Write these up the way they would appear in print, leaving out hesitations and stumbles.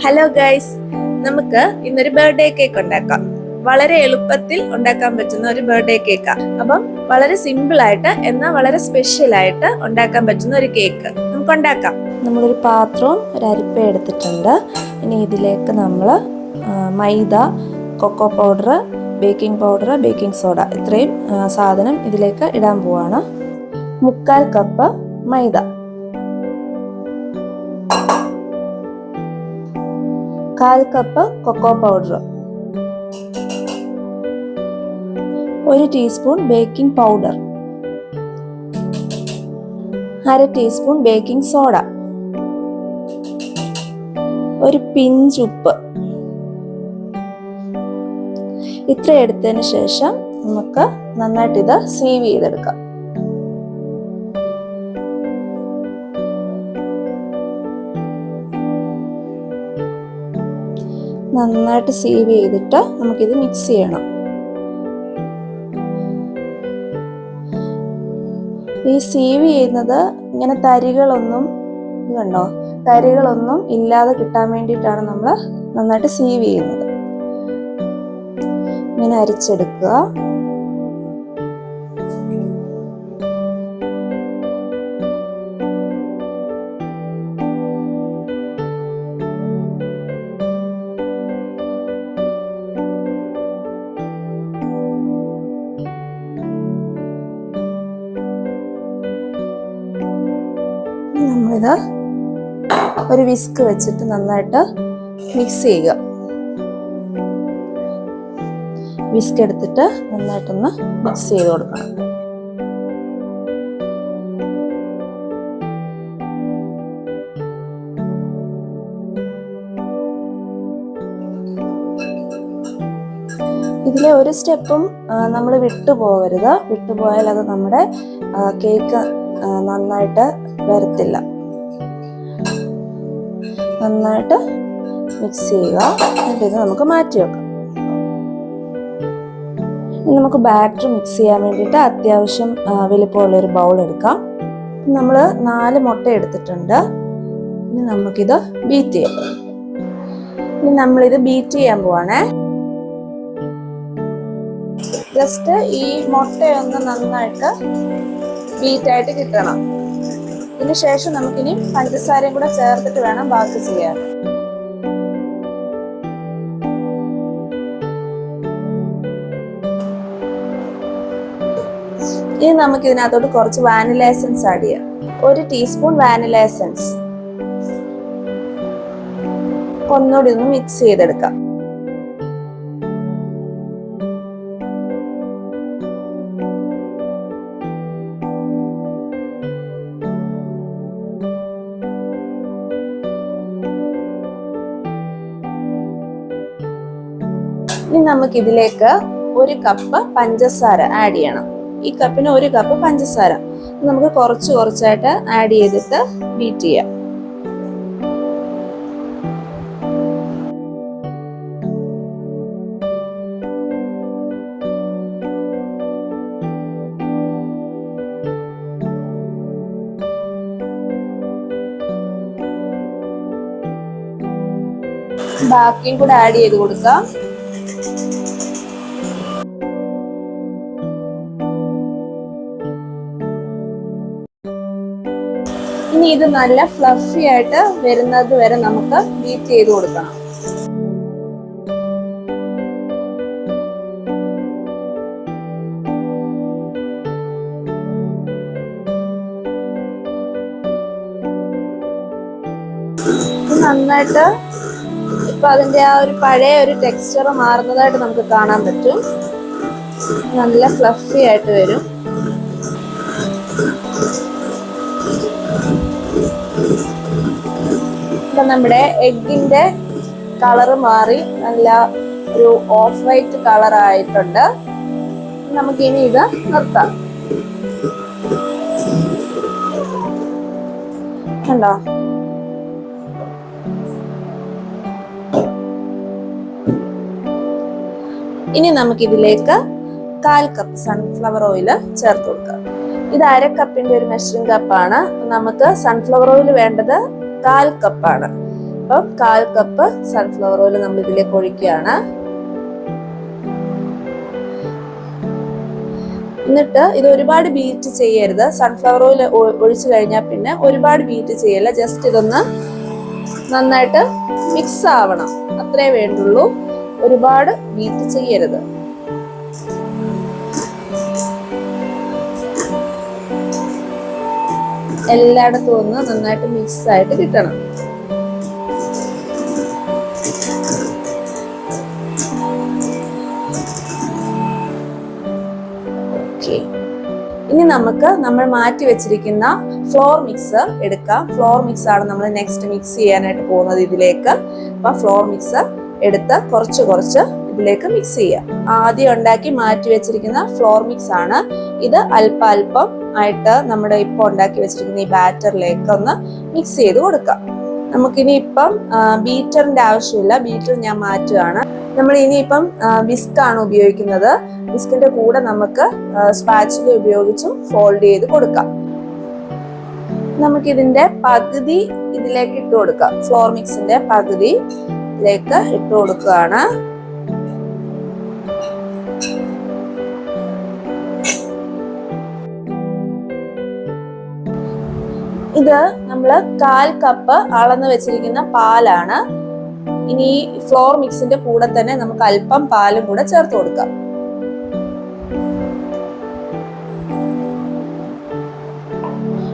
Hello guys, നമുക്ക് ഇന്നൊരു birthday cake ഉണ്ടാക്കാം. വളരെ എളുപ്പത്തിൽ ഉണ്ടാക്കാൻ പറ്റുന്ന ഒരു ബർത്ത്ഡേ കേക്കാണ്. അപ്പം വളരെ സിമ്പിൾ ആയിട്ട് എന്നാൽ വളരെ സ്പെഷ്യൽ ആയിട്ട് ഉണ്ടാക്കാൻ പറ്റുന്ന ഒരു കേക്ക് നമുക്ക് ഉണ്ടാക്കാം. നമ്മളൊരു പാത്രവും ഒരു അരിപ്പ എടുത്തിട്ടുണ്ട്. ഇനി ഇതിലേക്ക് നമ്മൾ maida, cocoa powder, baking powder, baking soda ഇത്രയും സാധനം ഇതിലേക്ക് ഇടാൻ പോവാണ്. 1/4 cup maida, 1/4 cup cocoa powder, 1 teaspoon baking powder, 1/2 teaspoon baking soda, ഒരു പിഞ്ച് ഉപ്പ്. ഇത്ര എടുത്തതിന് ശേഷം നമുക്ക് നന്നായിട്ട് ഇത് സീവ് ചെയ്തെടുക്കാം. നന്നായിട്ട് സീവ് ചെയ്തിട്ട് നമുക്കിത് മിക്സ് ചെയ്യണം. ഈ സീവ് ചെയ്യുന്നത് ഇങ്ങനെ തരികളൊന്നും ഇല്ലാതെ കിട്ടാൻ വേണ്ടിയിട്ടാണ് നമ്മൾ നന്നായിട്ട് സീവ് ചെയ്യുന്നത്. ഇങ്ങനെ അരിച്ചെടുക്കുക. നമ്മളിത് ഒരു വിസ്ക് വെച്ചിട്ട് നന്നായിട്ട് മിക്സ് ചെയ്യുക. വിസ്ക് എടുത്തിട്ട് നന്നായിട്ടൊന്ന് മിക്സ് ചെയ്ത് കൊടുക്കണം. ഇതിലെ ഒരു സ്റ്റെപ്പും നമ്മൾ വിട്ടുപോകരുത്. വിട്ടുപോയാൽ അത് നമ്മുടെ കേക്ക് നന്നായിട്ട് വരത്തില്ല. നന്നായിട്ട് മിക്സ് ചെയ്യുക. എന്നിട്ട് ഇത് നമുക്ക് മാറ്റി വെക്കാം. ഇനി നമുക്ക് ബാറ്റർ മിക്സ് ചെയ്യാൻ വേണ്ടിയിട്ട് അത്യാവശ്യം വലിപ്പമുള്ളൊരു ബൗൾ എടുക്കാം. നമ്മൾ 4 മുട്ട എടുത്തിട്ടുണ്ട്. ഇനി നമുക്കിത് ബീറ്റ് ചെയ്യാം. ഇനി നമ്മളിത് ബീറ്റ് ചെയ്യാൻ പോവാണേ. ജസ്റ്റ് ഈ മുട്ടയൊന്ന് നന്നായിട്ട് ബീറ്റായിട്ട് കിട്ടണം. ഇതിന് ശേഷം നമുക്കിനി പഞ്ചസാരയും കൂടെ ചേർത്തിട്ട് വേണം ബാക്കി ചെയ്യാൻ. ഇനി നമുക്ക് ഇതിനകത്തോട്ട് കുറച്ച് വാനില എസൻസ് ആഡ് ചെയ്യാം. 1 ടീസ്പൂൺ വാനില എസൻസ്. ഒന്നുകൂടി ഒന്ന് മിക്സ് ചെയ്തെടുക്കാം. ഇനി നമുക്ക് ഇതിലേക്ക് 1 കപ്പ് പഞ്ചസാര ആഡ് ചെയ്യണം. ഈ കപ്പിന് 1 കപ്പ് പഞ്ചസാര നമുക്ക് കുറച്ചായിട്ട് ആഡ് ചെയ്തിട്ട് ബീറ്റ് ചെയ്യാം. ബാക്കിയും കൂടെ ആഡ് ചെയ്ത് കൊടുക്കാം. ഇനി ഇത് നല്ല ഫ്ലഫി ആയിട്ട് വരുന്നത് വരെ നമുക്ക് ബീറ്റ് ചെയ്ത് കൊടുക്കണം. നന്നായിട്ട് ഇപ്പൊ അതിന്റെ ആ ഒരു പഴയ ഒരു ടെക്സ്ചർ മാറുന്നതായിട്ട് നമുക്ക് കാണാൻ പറ്റും. നല്ല ഫ്ലഫി ആയിട്ട് വരും. ഇപ്പൊ നമ്മുടെ എഗ്ഗിന്റെ കളറ് മാറി നല്ല ഒരു ഓഫ് വൈറ്റ് കളർ ആയിട്ടുണ്ട്. നമുക്കിനി ഇത് നിർത്താം. കണ്ടോ? ഇനി നമുക്കിതിലേക്ക് 1/4 കപ്പ് സൺഫ്ലവർ ഓയിൽ ചേർത്ത് കൊടുക്കാം. ഇത് 1/2 കപ്പിന്റെ ഒരു മെഷറിംഗ് കപ്പാണ്. നമുക്ക് സൺഫ്ലവർ ഓയിൽ വേണ്ടത് 1/4 കപ്പാണ്. ഇപ്പം 1/4 കപ്പ് സൺഫ്ലവർ ഓയിൽ നമ്മൾ ഇതിലേക്ക് ഒഴിക്കുകയാണ്. എന്നിട്ട് ഇത് ഒരുപാട് ബീറ്റ് ചെയ്യരുത്. സൺഫ്ലവർ ഓയിൽ ഒഴിച്ചു കഴിഞ്ഞാൽ പിന്നെ ഒരുപാട് ബീറ്റ് ചെയ്യല്ല. ജസ്റ്റ് ഇതൊന്ന് നന്നായിട്ട് മിക്സ് ആവണം, അത്രേ വേണ്ടുള്ളൂ. ഒരുപാട് ബീറ്റ് ചെയ്യരുത്. എല്ലായിടത്തും ഒന്ന് നന്നായിട്ട് മിക്സ് ആയിട്ട് കിട്ടണം. ഇനി നമുക്ക് നമ്മൾ മാറ്റി വെച്ചിരിക്കുന്ന ഫ്ലോർ മിക്സ് എടുക്കാം. ഫ്ലോർ മിക്സ് ആണ് നമ്മൾ നെക്സ്റ്റ് മിക്സ് ചെയ്യാനായിട്ട് പോകുന്നത് ഇതിലേക്ക്. അപ്പൊ ഫ്ലോർ മിക്സ് എടുത്ത് കുറച്ച് കുറച്ച് ഇതിലേക്ക് മിക്സ് ചെയ്യാം. ആദ്യം ഉണ്ടാക്കി മാറ്റി വെച്ചിരിക്കുന്ന ഫ്ലോർ മിക്സ് ആണ് ഇത്. അല്പം ആയിട്ട് നമ്മുടെ ഇപ്പൊ ഉണ്ടാക്കി വെച്ചിരിക്കുന്ന ഈ ബാറ്ററിലേക്ക് ഒന്ന് മിക്സ് ചെയ്ത് കൊടുക്കാം. നമുക്കിനി ഇപ്പം ബീറ്ററിന്റെ ആവശ്യമില്ല. ബീറ്റർ ഞാൻ മാറ്റുകയാണ്. നമ്മൾ ഇനിയിപ്പം വിസ്ക് ആണ് ഉപയോഗിക്കുന്നത്. വിസ്കിന്റെ കൂടെ നമുക്ക് സ്പാച്ചുല ഉപയോഗിച്ചും ഫോൾഡ് ചെയ്ത് കൊടുക്കാം. നമുക്കിതിന്റെ പകുതി ഇതിലേക്ക് ഇട്ട് കൊടുക്കാം. ഫ്ലോർ മിക്സിന്റെ പകുതി ഇതിലേക്ക് ഇട്ട് കൊടുക്കുകയാണ്. ഇത് നമ്മൾ 1/4 കപ്പ് അളന്ന് വെച്ചിരിക്കുന്ന പാലാണ്. ഇനി ഫ്ലോർ മിക്സിന്റെ കൂടെ തന്നെ നമുക്ക് അല്പം പാലും കൂടെ ചേർത്ത് കൊടുക്കാം.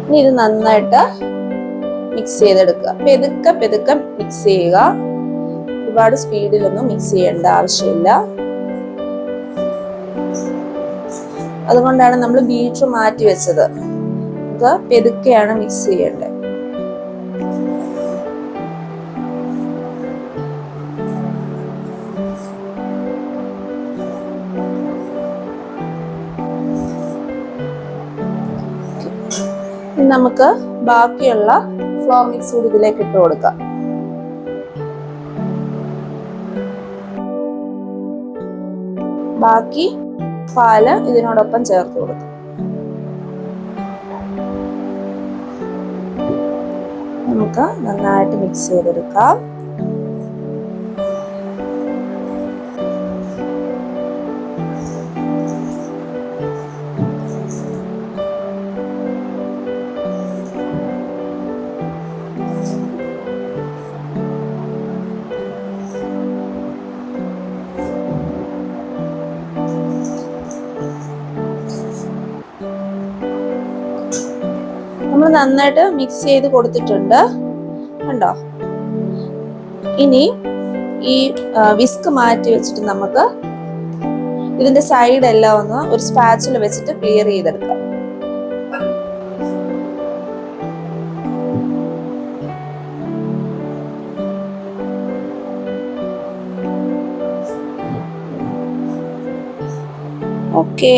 ഇനി ഇത് നന്നായിട്ട് മിക്സ് ചെയ്തെടുക്കുക. പെതുക്കെ മിക്സ് ചെയ്യുക. ഒരുപാട് സ്പീഡിലൊന്നും മിക്സ് ചെയ്യേണ്ട ആവശ്യമില്ല. അതുകൊണ്ടാണ് നമ്മൾ ബീറ്റർ മാറ്റി വെച്ചത്. നമുക്ക് പെതുക്കെയാണ് മിക്സ് ചെയ്യേണ്ടത്. നമുക്ക് ബാക്കിയുള്ള ഫ്ലോർ മിക്സ് കൂടി ഇതിലേക്ക് ഇട്ട് കൊടുക്കാം. ബാക്കി പാല് ഇതിനോടൊപ്പം ചേർത്ത് കൊടുക്കാം. നമുക്ക് നന്നായിട്ട് മിക്സ് ചെയ്തെടുക്കാം. നമ്മൾ നന്നായിട്ട് മിക്സ് ചെയ്ത് കൊടുത്തിട്ടുണ്ട്, കണ്ടോ? ഇനി ഈ വിസ്ക് മാറ്റി വെച്ചിട്ട് നമുക്ക് ഇതിന്റെ സൈഡ് എല്ലാം ഒന്ന് ഒരു സ്പാച്ചുല വെച്ചിട്ട് ക്ലിയർ ചെയ്തെടുക്കാം. ഓക്കെ,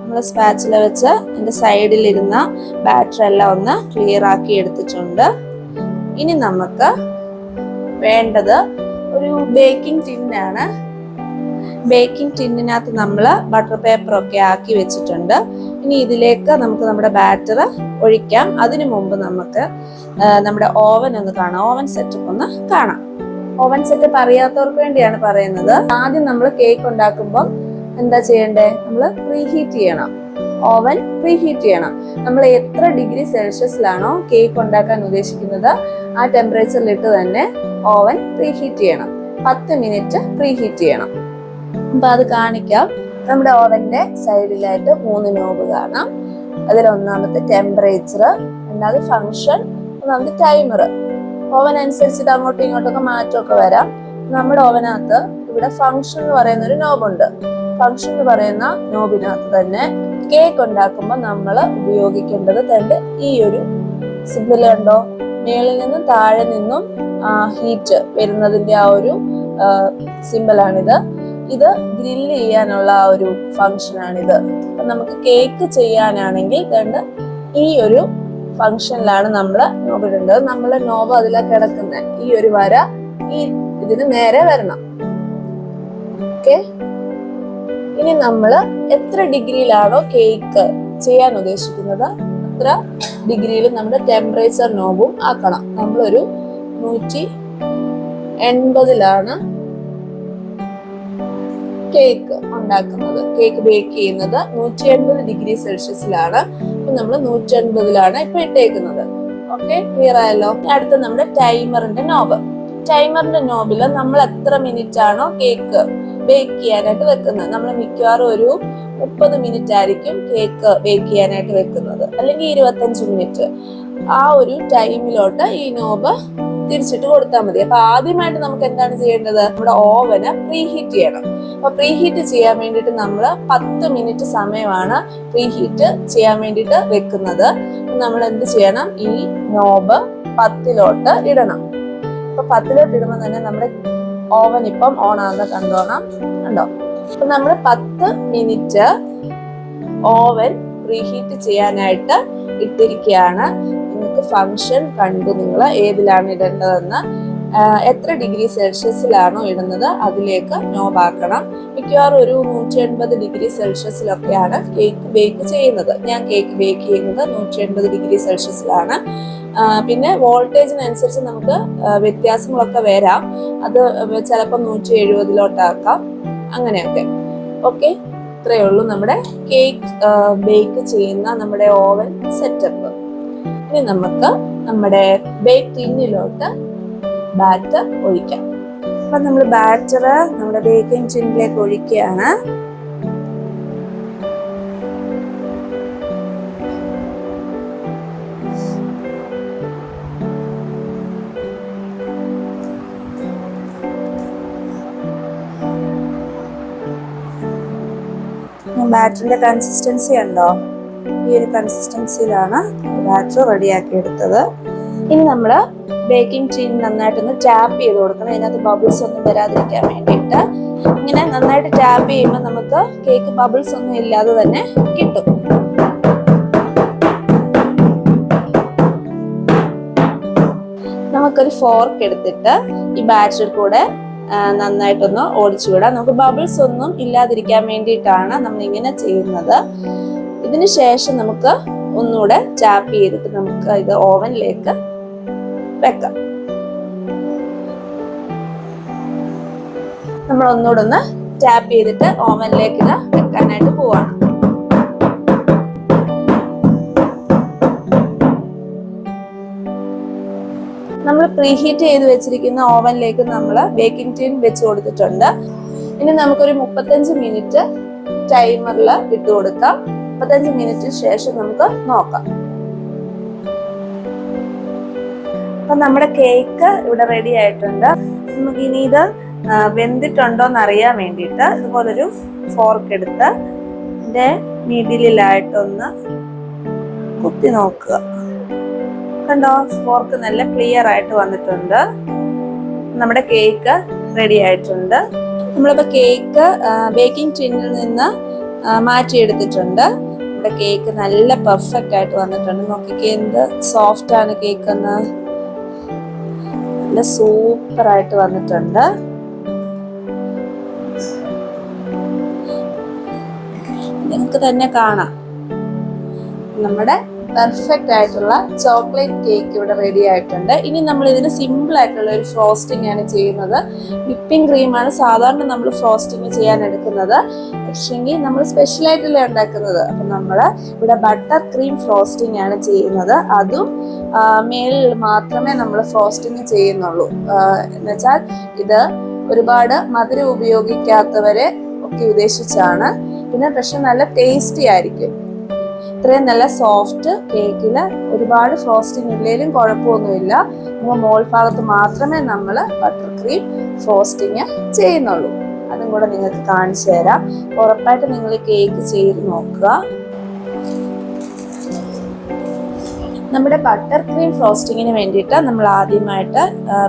നമ്മൾ സ്പാച്ചുല വെച്ച് ഇതിന്റെ സൈഡിൽ ഇരുന്ന ബാറ്റർ എല്ലാം ഒന്ന് ക്ലിയർ ആക്കി എടുത്തിട്ടുണ്ട്. ഇനി നമുക്ക് വേണ്ടത് ഒരു ബേക്കിംഗ് ടിന്നാണ്. ബേക്കിംഗ് ടിന്നിനകത്ത് നമ്മൾ ബട്ടർ പേപ്പർ ഒക്കെ ആക്കി വെച്ചിട്ടുണ്ട്. ഇനി ഇതിലേക്ക് നമുക്ക് നമ്മുടെ ബാറ്റർ ഒഴിക്കാം. അതിനു മുമ്പ് നമുക്ക് നമ്മുടെ ഓവൻ ഒന്ന് കാണാം. ഓവൻ സെറ്റപ്പ് ഒന്ന് കാണാം. ഓവൻ സെറ്റപ്പ് അറിയാത്തവർക്ക് വേണ്ടിയാണ് പറയുന്നത്. ആദ്യം നമ്മൾ കേക്ക് ഉണ്ടാക്കുമ്പോൾ എന്താ ചെയ്യണ്ടേ? നമ്മൾ പ്രീഹീറ്റ് ചെയ്യണം. ഓവൻ പ്രീഹീറ്റ് ചെയ്യണം. നമ്മൾ എത്ര ഡിഗ്രി സെൽഷ്യസിലാണോ കേക്ക് ഉണ്ടാക്കാൻ ഉദ്ദേശിക്കുന്നത് ആ ടെമ്പറേച്ചറിലിട്ട് തന്നെ ഓവൻ പ്രീഹീറ്റ് ചെയ്യണം. 10 മിനിറ്റ് പ്രീഹീറ്റ് ചെയ്യണം. അപ്പൊ അത് കാണിക്കാം. നമ്മുടെ ഓവന്റെ സൈഡിലായിട്ട് 3 നോബ് കാണാം. അതിൽ ഒന്നാമത്തെ ടെമ്പറേച്ചർ, രണ്ടാമത് ഫങ്ഷൻ, ഒന്നാമത് ടൈമർ. ഓവൻ അനുസരിച്ചിട്ട് അങ്ങോട്ടും ഇങ്ങോട്ടൊക്കെ മാറ്റമൊക്കെ വരാം. നമ്മുടെ ഓവനകത്ത് ഇവിടെ ഫങ്ഷൻ എന്ന് പറയുന്ന ഒരു നോബുണ്ട്. ഫങ്ഷൻ എന്ന് പറയുന്ന നോബിനകത്ത് തന്നെ കേക്ക് ഉണ്ടാക്കുമ്പോൾ നമ്മൾ ഉപയോഗിക്കേണ്ടത് തന്നെ ഈ ഒരു സിമ്പിൾ കണ്ടോ? മേളിൽ നിന്നും താഴെ നിന്നും ഹീറ്റ് വരുന്നതിന്റെ ആ ഒരു സിമ്പിളാണിത്. ഇത് ഗ്രില്ല് ചെയ്യാനുള്ള ആ ഒരു ഫങ്ഷനാണിത്. അപ്പൊ നമുക്ക് കേക്ക് ചെയ്യാനാണെങ്കിൽ കണ്ട് ഈ ഒരു ഫങ്ഷനിലാണ് നമ്മൾ നോബ് ഇടേണ്ടത്. നമ്മളെ നോബ് അതിലാ കിടക്കുന്ന ഈ ഒരു വര ഈ ഇതിന് നേരെ വരണം. ഓക്കെ, ഇനി നമ്മൾ എത്ര ഡിഗ്രിയിലാണോ കേക്ക് ചെയ്യാൻ ഉദ്ദേശിക്കുന്നത് അത്ര ഡിഗ്രിയിൽ നമ്മുടെ ടെമ്പറേച്ചർ നോബും ആക്കണം. നമ്മളൊരു 110 180-ലാണ് കേക്ക് ഉണ്ടാക്കുന്നത്. കേക്ക് ബേക്ക് ചെയ്യുന്നത് 180 ഡിഗ്രി സെൽഷ്യസിലാണ്. അപ്പൊ നമ്മൾ 180-ലാണ് ഇപ്പൊ ഇട്ടേക്കുന്നത്. ഓക്കെ, ക്ലിയർ ആയല്ലോ. അടുത്ത നമ്മുടെ ടൈമറിന്റെ നോബില് നമ്മൾ എത്ര മിനിറ്റ് ആണോ കേക്ക് ബേക്ക് ചെയ്യാനായിട്ട് വെക്കുന്നത്, നമ്മൾ മിക്കവാറും ഒരു 30 മിനിറ്റ് ആയിരിക്കും കേക്ക് ബേക്ക് ചെയ്യാനായിട്ട് വെക്കുന്നത്, അല്ലെങ്കിൽ 25 മിനിറ്റ്. ആ ഒരു ടൈമിലോട്ട് ഈ നോബ് തിരിച്ചിട്ട് കൊടുത്താൽ മതി. അപ്പൊ ആദ്യമായിട്ട് നമുക്ക് എന്താണ് ചെയ്യേണ്ടത്, നമ്മുടെ ഓവന് പ്രീഹീറ്റ് ചെയ്യണം. അപ്പൊ പ്രീഹീറ്റ് ചെയ്യാൻ വേണ്ടിയിട്ട് നമ്മൾ 10 മിനിറ്റ് സമയമാണ് പ്രീഹീറ്റ് ചെയ്യാൻ വേണ്ടിയിട്ട് വെക്കുന്നത്. നമ്മൾ എന്ത് ചെയ്യണം, ഈ നോബ് 10-ലോട്ട് ഇടണം. അപ്പൊ 10-ലോട്ട് ഇടുമ്പോൾ തന്നെ നമ്മുടെ ഓവൻ ഇപ്പം ഓൺ ആകുന്ന കണ്ടോ. അപ്പൊ നമ്മൾ 10 മിനിറ്റ് ഓവൻ പ്രീഹീറ്റ് ചെയ്യാനായിട്ട് ഇട്ടിരിക്കുകയാണ്. നിങ്ങൾക്ക് ഫംഗ്ഷൻ കണ്ടു നിങ്ങൾ ഏതിലാണ് ഇടേണ്ടതെന്ന്. എത്ര ഡിഗ്രി സെൽഷ്യസിലാണോ ഇടുന്നത് അതിലേക്ക് നോബാക്കണം. മിക്കവാറും ഒരു 180 ഡിഗ്രി സെൽഷ്യസിലൊക്കെയാണ് കേക്ക് ബേക്ക് ചെയ്യുന്നത്. ഞാൻ കേക്ക് ബേക്ക് ചെയ്യുന്നത് 180 ഡിഗ്രി സെൽഷ്യസിലാണ്. പിന്നെ വോൾട്ടേജിനനുസരിച്ച് നമുക്ക് വ്യത്യാസങ്ങളൊക്കെ വരാം. അത് ചിലപ്പോൾ 170-ലോട്ടാക്കാം, അങ്ങനെയൊക്കെ. ഓക്കെ, ഇത്രയേ ഉള്ളൂ നമ്മുടെ കേക്ക് ബേക്ക് ചെയ്യുന്ന നമ്മുടെ ഓവൻ സെറ്റപ്പ്. ഇനി നമുക്ക് നമ്മുടെ ബേക്ക് ടിന്നിലോട്ട് ബാറ്റർ ഒഴിക്കാം. അപ്പൊ നമ്മൾ ബാറ്റർ നമ്മുടെ ബേക്കിംഗ് ടിന്നിലേക്ക് ഒഴിക്കുകയാണ്. ബാറ്ററിന്റെ കൺസിസ്റ്റൻസി ഉണ്ടോ, ഈ ഒരു കൺസിസ്റ്റൻസിയിലാണ് ബാറ്റർ റെഡിയാക്കി എടുത്തത്. ഇനി നമ്മൾ ബേക്കിംഗ് ടീൻ നന്നായിട്ടൊന്ന് ടാപ്പ് ചെയ്ത് കൊടുക്കണം, അതിനകത്ത് ബബിൾസ് ഒന്നും വരാതിരിക്കാൻ വേണ്ടിയിട്ട്. ഇങ്ങനെ നന്നായിട്ട് ടാപ്പ് ചെയ്യുമ്പോൾ നമുക്ക് കേക്ക് ബബിൾസ് ഒന്നും ഇല്ലാതെ തന്നെ കിട്ടും. നമുക്കൊരു ഫോർക്ക് എടുത്തിട്ട് ഈ ബാറ്ററിൽ കൂടെ നന്നായിട്ടൊന്ന് ഓടിച്ചു വിടാം. നമുക്ക് ബബിൾസ് ഒന്നും ഇല്ലാതിരിക്കാൻ വേണ്ടിയിട്ടാണ് നമ്മൾ ഇങ്ങനെ ചെയ്യുന്നത്. ഇതിന് ശേഷം നമുക്ക് ഒന്നുകൂടെ ടാപ്പ് ചെയ്തിട്ട് നമുക്ക് ഇത് ഓവനിലേക്ക് വെക്കാം. നമ്മൾ ഒന്നുകൂടെ ഒന്ന് ടാപ്പ് ചെയ്തിട്ട് ഓവനിലേക്ക് ഇത് വെക്കാനായിട്ട് പോവാണ്. നമ്മൾ പ്രീഹീറ്റ് ചെയ്ത് വെച്ചിരിക്കുന്ന ഓവനിലേക്ക് നമ്മൾ ബേക്കിംഗ് ടീൻ വെച്ച് കൊടുത്തിട്ടുണ്ട്. ഇനി നമുക്കൊരു 35 മിനിറ്റ് ടൈമറിൽ ഇട്ട് കൊടുക്കാം. 35 മിനിറ്റിന് ശേഷം നമുക്ക് നോക്കാം. അപ്പൊ നമ്മുടെ കേക്ക് ഇവിടെ റെഡി ആയിട്ടുണ്ട്. നമുക്ക് ഇനി ഇത് വെന്തിട്ടുണ്ടോ എന്ന് അറിയാൻ വേണ്ടിയിട്ട് ഇതുപോലൊരു ഫോർക്ക് എടുത്ത് ഇതിന്റെ മിഡിലായിട്ടൊന്ന് കുത്തി നോക്കുക. കണ്ടോ, ഫോർക്ക് നല്ല ക്ലിയർ ആയിട്ട് വന്നിട്ടുണ്ട്. നമ്മുടെ കേക്ക് റെഡി ആയിട്ടുണ്ട്. നമ്മളിപ്പോ കേക്ക് ബേക്കിംഗ് ടിന്നിൽ നിന്ന് മാറ്റിയെടുത്തിട്ടുണ്ട്. നമ്മുടെ കേക്ക് നല്ല പെർഫെക്റ്റ് ആയിട്ട് വന്നിട്ടുണ്ട്. നോക്കിക്കേ എന്ത് സോഫ്റ്റ് ആണ് കേക്ക് എന്ന്, നല്ല സൂപ്പർ ആയിട്ട് വന്നിട്ടുണ്ട്. നിങ്ങൾക്ക് തന്നെ കാണാം നമ്മുടെ പെർഫെക്റ്റ് ആയിട്ടുള്ള ചോക്ലേറ്റ് കേക്ക് ഇവിടെ റെഡി ആയിട്ടുണ്ട്. ഇനി നമ്മൾ ഇതിന് സിമ്പിൾ ആയിട്ടുള്ള ഒരു ഫ്രോസ്റ്റിംഗ് ആണ് ചെയ്യുന്നത്. വിപ്പിംഗ് ക്രീമാണ് സാധാരണ നമ്മൾ ഫ്രോസ്റ്റിംഗ് ചെയ്യാൻ എടുക്കുന്നത്, പക്ഷെങ്കിൽ നമ്മൾ സ്പെഷ്യൽ ആയിട്ടല്ലേ ഉണ്ടാക്കുന്നത്. അപ്പൊ നമ്മൾ ഇവിടെ ബട്ടർ ക്രീം ഫ്രോസ്റ്റിംഗ് ആണ് ചെയ്യുന്നത്. അതും മേളിൽ മാത്രമേ നമ്മൾ ഫ്രോസ്റ്റിംഗ് ചെയ്യുന്നുള്ളൂ. എന്നുവെച്ചാൽ ഇത് ഒരുപാട് മധുരം ഉപയോഗിക്കാത്തവരെ ഒക്കെ ഉദ്ദേശിച്ചാണ്. പിന്നെ പക്ഷെ നല്ല ടേസ്റ്റി ആയിരിക്കും. ഇത്രയും നല്ല സോഫ്റ്റ് കേക്കില് ഒരുപാട് ഫ്രോസ്റ്റിംഗ് ഇല്ലെങ്കിലും കുഴപ്പമൊന്നുമില്ല. മോൾ ഭാഗത്ത് മാത്രമേ നമ്മൾ ബട്ടർ ക്രീം ഫ്രോസ്റ്റിംഗ് ചെയ്യുന്നുള്ളൂ. അതും കൂടെ നിങ്ങൾക്ക് കാണിച്ചു തരാം. ഉറപ്പായിട്ട് നിങ്ങൾ കേക്ക് ചെയ്ത് നോക്കുക. നമ്മുടെ ബട്ടർ ക്രീം ഫ്രോസ്റ്റിങ്ങിന് വേണ്ടിയിട്ട് നമ്മൾ ആദ്യമായിട്ട്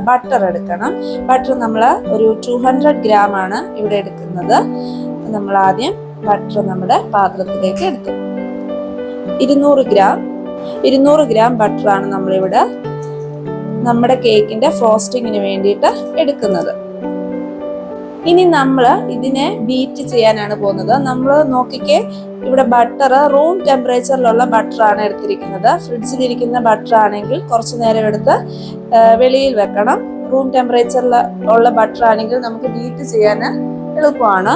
ബട്ടർ എടുക്കണം. ബട്ടർ നമ്മൾ ഒരു 200 ഗ്രാം ആണ് ഇവിടെ എടുക്കുന്നത്. നമ്മൾ ആദ്യം ബട്ടർ നമ്മുടെ പാത്രത്തിലേക്ക് എടുത്തു. 200 ഗ്രാം ബട്ടറാണ് നമ്മളിവിടെ നമ്മുടെ കേക്കിന്റെ ഫ്രോസ്റ്റിങ്ങിന് വേണ്ടിയിട്ട് എടുക്കുന്നത്. ഇനി നമ്മൾ ഇതിനെ ബീറ്റ് ചെയ്യാനാണ് പോകുന്നത്. നമ്മൾ നോക്കിക്കേ, ഇവിടെ ബട്ടർ റൂം ടെമ്പറേച്ചറിലുള്ള ബട്ടറാണ് എടുത്തിരിക്കുന്നത്. ഫ്രിഡ്ജിലിരിക്കുന്ന ബട്ടർ ആണെങ്കിൽ കുറച്ചു നേരം എടുത്ത് വെളിയിൽ വെക്കണം. റൂം ടെമ്പറേച്ചറിൽ ഉള്ള ബട്ടർ ആണെങ്കിൽ നമുക്ക് ബീറ്റ് ചെയ്യാൻ എളുപ്പമാണ്.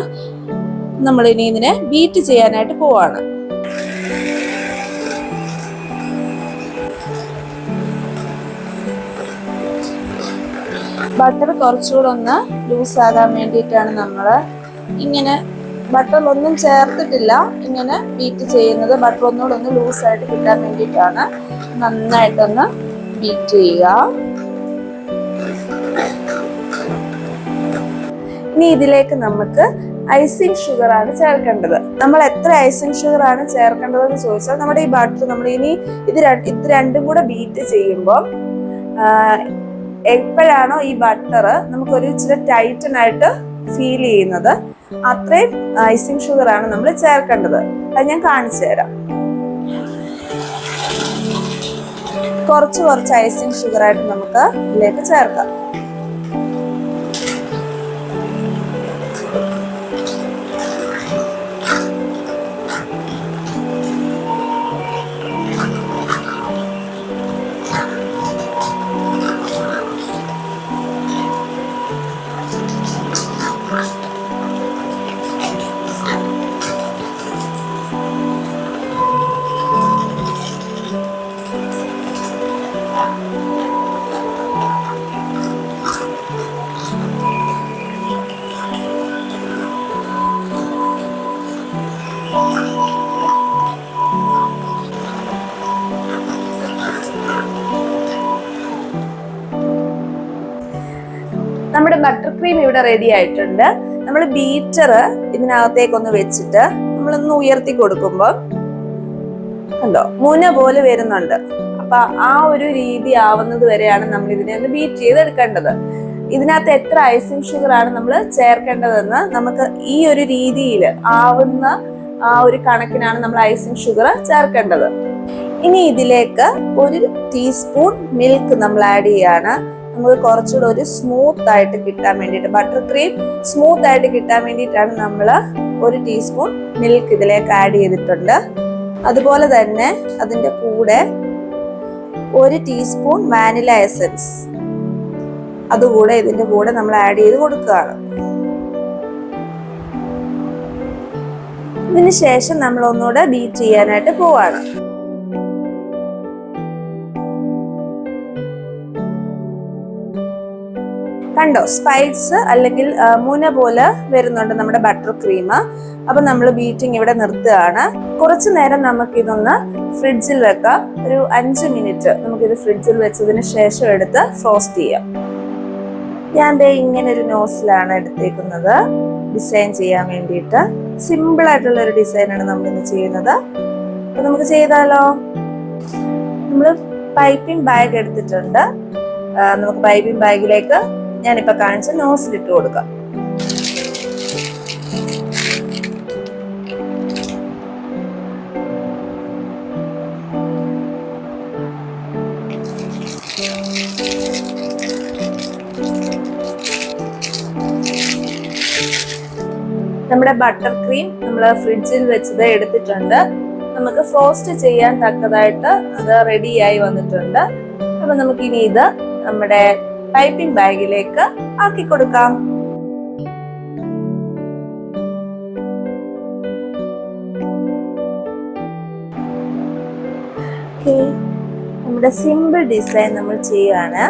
നമ്മൾ ഇനി ഇതിനെ ബീറ്റ് ചെയ്യാനായിട്ട് പോവാണ്. ബട്ടർ കുറച്ചുകൂടെ ഒന്ന് ലൂസ് ആകാൻ വേണ്ടിയിട്ടാണ് നമ്മൾ ഇങ്ങനെ ബട്ടറിലൊന്നും ചേർത്തിട്ടില്ല ഇങ്ങനെ ബീറ്റ് ചെയ്യുന്നത്. ബട്ടർ ഒന്നുകൂടെ ഒന്ന് ലൂസായിട്ട് കിട്ടാൻ വേണ്ടിയിട്ടാണ്. നന്നായിട്ടൊന്ന് ബീറ്റ് ചെയ്യുക. ഇനി ഇതിലേക്ക് നമുക്ക് ഐസിങ് ഷുഗർ ആണ് ചേർക്കേണ്ടത്. നമ്മൾ എത്ര ഐസിങ് ഷുഗർ ആണ് ചേർക്കേണ്ടതെന്ന് ചോദിച്ചാൽ നമ്മുടെ ഈ ബട്ടർ നമ്മൾ ഇനി ഇത് രണ്ടും കൂടെ ബീറ്റ് ചെയ്യുമ്പോൾ എപ്പോഴാണോ ഈ ബട്ടർ നമുക്കൊരു ഇച്ചിരി ടൈറ്റൻ ആയിട്ട് ഫീൽ ചെയ്യുന്നത് അത്രയും ഐസിങ് ഷുഗർ ആണ് നമ്മൾ ചേർക്കേണ്ടത്. അത് ഞാൻ കാണിച്ചു തരാം. കുറച്ച് ഐസിങ് ഷുഗർ ആയിട്ട് നമുക്ക് ഇതിലേക്ക് ചേർക്കാം. നമ്മുടെ ബട്ടർ ക്രീം ഇവിടെ റെഡി ആയിട്ടുണ്ട്. നമ്മൾ ബീറ്റർ ഇതിനകത്തേക്കൊന്ന് വെച്ചിട്ട് നമ്മളൊന്ന് ഉയർത്തി കൊടുക്കുമ്പോൾ കണ്ടോ മുന പോലെ വരുന്നുണ്ട്. അപ്പൊ ആ ഒരു രീതി ആവുന്നത് വരെയാണ് നമ്മൾ ഇതിനെ ഒന്ന് ബീറ്റ് ചെയ്തെടുക്കേണ്ടത്. ഇതിനകത്ത് എത്ര ഐസിങ് ഷുഗർ ആണ് നമ്മൾ ചേർക്കേണ്ടതെന്ന് നമുക്ക് ഈ ഒരു രീതിയിൽ ആവുന്ന ആ ഒരു കണക്കിനാണ് നമ്മൾ ഐസിങ് ഷുഗർ ചേർക്കേണ്ടത്. ഇനി ഇതിലേക്ക് 1 ടീസ്പൂൺ മിൽക്ക് നമ്മൾ ആഡ് ചെയ്യാണ്. നമുക്ക് കുറച്ചുകൂടെ ഒരു സ്മൂത്ത് ആയിട്ട് കിട്ടാൻ വേണ്ടിയിട്ട്, ബട്ടർ ക്രീം സ്മൂത്ത് ആയിട്ട് കിട്ടാൻ വേണ്ടിയിട്ടാണ് നമ്മൾ 1 ടീസ്പൂൺ മിൽക്ക് ഇതിലേക്ക് ആഡ് ചെയ്തിട്ടുണ്ട്. അതുപോലെ തന്നെ അതിൻ്റെ കൂടെ 1 ടീസ്പൂൺ വാനില എസൻസ് അതുകൂടെ ഇതിൻ്റെ കൂടെ നമ്മൾ ആഡ് ചെയ്ത് കൊടുക്കുകയാണ്. ഇതിന് ശേഷം നമ്മൾ ഒന്നുകൂടെ ബീറ്റ് ചെയ്യാനായിട്ട് പോവാണ്. കണ്ടോ സ്പൈക്സ് അല്ലെങ്കിൽ മുന പോലെ വരുന്നുണ്ട് നമ്മുടെ ബട്ടർ ക്രീം. അപ്പൊ നമ്മൾ ബീറ്റിംഗ് ഇവിടെ നിർത്തുകയാണ്. കുറച്ചു നേരം നമുക്ക് ഇതൊന്ന് ഫ്രിഡ്ജിൽ വെക്കാം. ഒരു 5 മിനിറ്റ് നമുക്കിത് ഫ്രിഡ്ജിൽ വെച്ചതിന് ശേഷം എടുത്ത് ഫ്രോസ്റ്റ് ചെയ്യാം. ഞാൻ ഇങ്ങനെ ഒരു നോസിലാണ് എടുത്തേക്കുന്നത് ഡിസൈൻ ചെയ്യാൻ വേണ്ടിയിട്ട്. സിമ്പിൾ ആയിട്ടുള്ള ഒരു ഡിസൈനാണ് നമ്മളിന്ന് ചെയ്യുന്നത്. അപ്പൊ നമുക്ക് ചെയ്താലോ? നമ്മൾ പൈപ്പിംഗ് ബാഗ് എടുത്തിട്ടുണ്ട്. നമുക്ക് പൈപ്പിംഗ് ബാഗിലേക്ക് ഞാനിപ്പോ കാണിച്ച നോസിലിട്ട് കൊടുക്കാം. നമ്മുടെ ബട്ടർ ക്രീം നമ്മൾ ഫ്രിഡ്ജിൽ വെച്ചത് എടുത്തിട്ടുണ്ട്. നമുക്ക് ഫ്രോസ്റ്റ് ചെയ്യാൻ തക്കതായിട്ട് അത് റെഡിയായി വന്നിട്ടുണ്ട്. അപ്പൊ നമുക്ക് ഇനി ഇത് നമ്മുടെ പൈപ്പിംഗ് ബാഗിലേക്ക് ആക്കി കൊടുക്കാം. നമ്മുടെ സിമ്പിൾ ഡിസൈൻ നമ്മൾ ചെയ്യാണ്.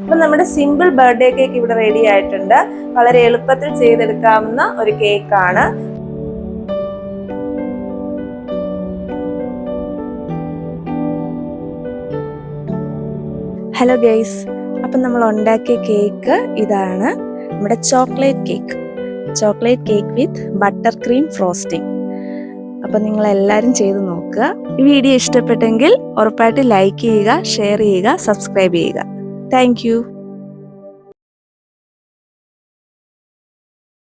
അപ്പൊ നമ്മുടെ സിമ്പിൾ ബർത്ത്ഡേ കേക്ക് ഇവിടെ റെഡി ആയിട്ടുണ്ട്. വളരെ എളുപ്പത്തിൽ ചെയ്തെടുക്കാവുന്ന ഒരു കേക്കാണ്. ഹലോ ഗൈസ്, അപ്പം നമ്മൾ ഉണ്ടാക്കിയ കേക്ക് ഇതാണ്, നമ്മുടെ ചോക്ലേറ്റ് കേക്ക് വിത്ത് ബട്ടർ ക്രീം ഫ്രോസ്റ്റിംഗ്. അപ്പം നിങ്ങളെല്ലാവരും ചെയ്ത് നോക്കുക. ഈ വീഡിയോ ഇഷ്ടപ്പെട്ടെങ്കിൽ ഉറപ്പായിട്ട് ലൈക്ക് ചെയ്യുക, ഷെയർ ചെയ്യുക, സബ്സ്ക്രൈബ് ചെയ്യുക. താങ്ക്